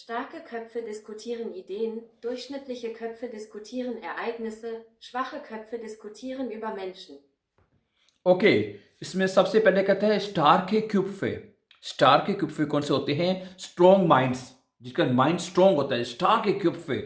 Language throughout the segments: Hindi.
Starke Köpfe diskutieren Ideen, durchschnittliche Köpfe diskutieren Ereignisse, schwache Köpfe diskutieren über Menschen. Okay इसमें सबसे पहले कहते हैं स्टार के क्यूबफे कौन से होते हैं? स्ट्रॉन्ग माइंड्स, जिसका माइंड स्ट्रॉन्ग होता है। स्टार के क्यूबफे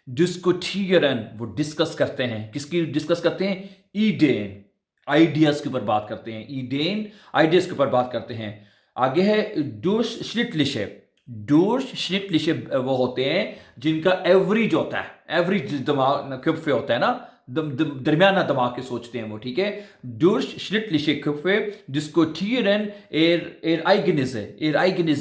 डिस्कोटियरन, वो डिस्कस करते हैं, किसकी डिस्कस करते हैं? ईडेन, आइडियाज के ऊपर बात करते हैं। ईडेन आइडियाज के ऊपर बात करते हैं। आगे है डूश श्निटलिशे। डूश श्निटलिशे वो होते हैं जिनका एवरेज होता है, एवरेज दिमाग क्यूबफे होता है ना, दरमियाना दिमाग के सोचते हैं वो, ठीक है। durch schnittliche Köpfe diskutieren Ereignisse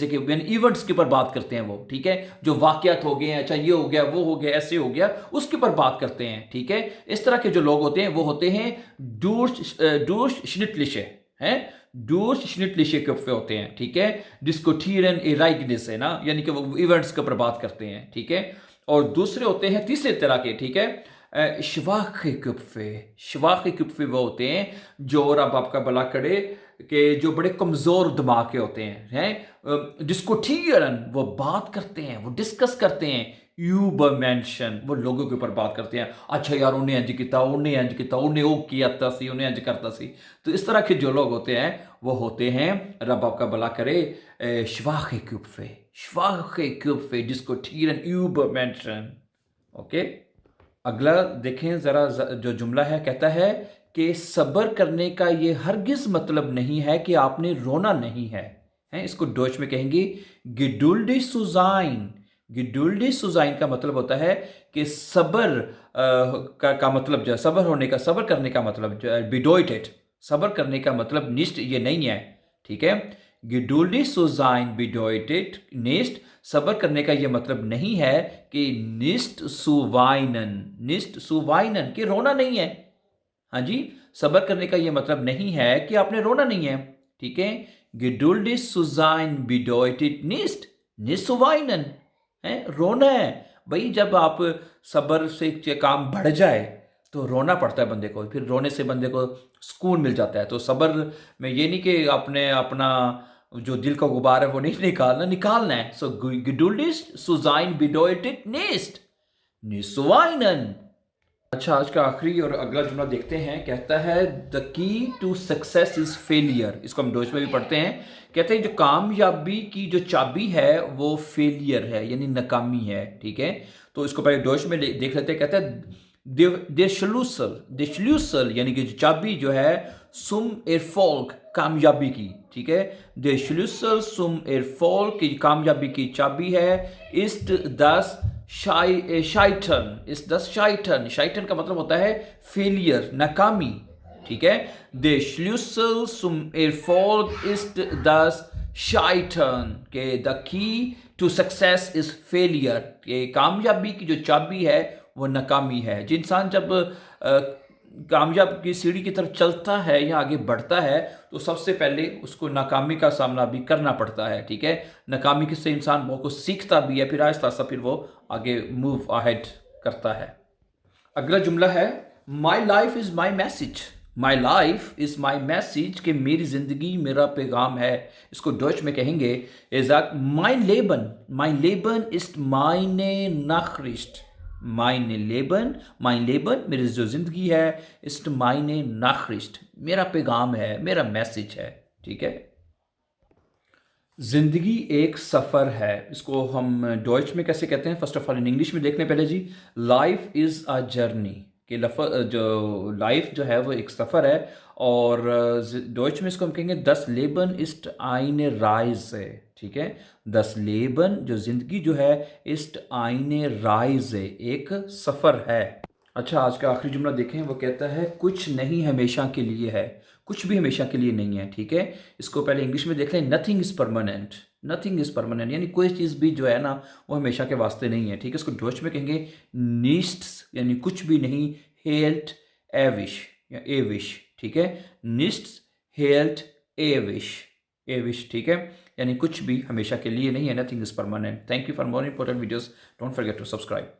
के इवेंट्स के ऊपर बात करते हैं वो, ठीक है। जो वाकयात हो गए, अच्छा ये हो गया, वो हो गया, ऐसे हो गया, उसके ऊपर बात करते हैं, ठीक है। इस तरह के जो लोग होते हैं वो होते हैं durch schnittliche, हैं durch schnittliche Köpfe होते हैं, ठीक है। diskutieren Ereignisse ना, यानी कि वो इवेंट्स के ऊपर बात करते हैं, ठीक है। और दूसरे होते हैं तीसरे तरह के, ठीक है, शवाखे कुप्फे वो होते हैं जो रब आपका भला करे कि जो बड़े कमज़ोर दिमाग के होते हैं डिस्कोटियरन, वो बात करते हैं, वो डिस्कस करते हैं। यूबर मेंशन, वो लोगों के ऊपर बात करते हैं, अच्छा यार उन्हें इंज किया, उन्हें वो किया सी, उन्हें इंज करता सी। तो इस तरह के जो लोग होते हैं वो होते हैं, रब आपका भला करे, शवाखे कुप्फे डिस्कोटियरन यूबर मेंशन। ओके, अगला देखें ज़रा, जो जुमला है कहता है कि सब्र करने का ये हरगिज़ मतलब नहीं है कि आपने रोना नहीं है, हैं इसको डोच में कहेंगे गिडुल्डी सुजाइन। गिडुल्डी सुजाइन का मतलब होता है कि सब्र का मतलब जो है, सब्र होने का, सब्र करने का मतलब जो है बिडोइटेड, सब्र करने का मतलब निष्ठ ये नहीं है, ठीक है। गिडुल्डी सुजाइन बिडोइटेड निष्ठ, सब्र करने का यह मतलब नहीं है कि निष्ठ सुवाइनन कि रोना नहीं है। हाँ जी, सब्र करने का यह मतलब नहीं है कि आपने रोना नहीं है, ठीक है। geduldig zu sein bedeutet nicht zu weinen, है रोना है भाई। जब आप सब्र से काम बढ़ जाए तो रोना पड़ता है बंदे को, फिर रोने से बंदे को सुकून मिल जाता है। तो सब्र में ये नहीं कि आपने अपना जो दिल का गुबार है वो नहीं निकालना है। सो geduldig zu sein bedeutet nicht zu weinen। अच्छा, आज का आखिरी और अगला जुमला देखते हैं। कहता है the key to success is failure. इसको हम डोच में भी पढ़ते हैं। कहते हैं जो कामयाबी की जो चाबी है वो फेलियर है, यानी नाकामी है, ठीक है। तो इसको पहले डोच में देख लेते हैं। कहता है देशल्यूसल यानी कि जो चाबी जो है, सुम एरफोल्क कामयाबी की, ठीक है। देशल्यूसल सुम एरफोल्क की कामयाबी की चाबी है। इस्ट दस शाइटन, शाइटन का मतलब होता है फेलियर, नाकामी, ठीक है। दे श्लूसल सुम एरफोल्क इस्ट दस शाइटन के the key to success is failure के कामयाबी की जो चाबी है वो नाकामी है। जो इंसान जब कामयाब की सीढ़ी की तरफ चलता है या आगे बढ़ता है तो सबसे पहले उसको नाकामी का सामना भी करना पड़ता है, ठीक है। नाकामी से इंसान बहुत कुछ सीखता भी है, फिर आहिस्ता आहिस्ता फिर वो आगे मूव अहेड करता है। अगला जुमला है my life is my message. My life is my message कि मेरी जिंदगी मेरा पैगाम है। इसको डच में कहेंगे एजाक माई लेबन इज माइने नाखरिस्ट। माइन लेबन मेरी जो जिंदगी है, इस्ट माइने नाखरिस्ट मेरा पैगाम है, मेरा मैसेज है, ठीक है। जिंदगी एक सफ़र है। इसको हम डॉइच में कैसे कहते हैं? First of all in English में देख लें पहले जी। लाइफ इज़ अ जर्नी कि जो लाइफ जो है वो एक सफ़र है। और डॉइच में इसको हम कहेंगे दस लेबन इस्ट आइने राइज है, ठीक है। दस लेबन जो ज़िंदगी जो है, इस्ट आइने राइज है, एक सफ़र है। अच्छा, आज का आखिरी जुमला देखें। वो कहता है कुछ नहीं हमेशा के लिए है, कुछ भी हमेशा के लिए नहीं है, ठीक है। इसको पहले इंग्लिश में देख लें। Nothing is permanent, nothing is permanent यानी कोई चीज़ भी जो है ना वो हमेशा के वास्ते नहीं है, ठीक है। इसको डच में कहेंगे निस्ट्स यानी कुछ भी नहीं, हेल्ट एविश या एविश, ठीक है। निस्ट्स हेल्ट एविश, ठीक है, यानी कुछ भी हमेशा के लिए नहीं है। Nothing is permanent. Thank you for more important videos. Don't forget to subscribe.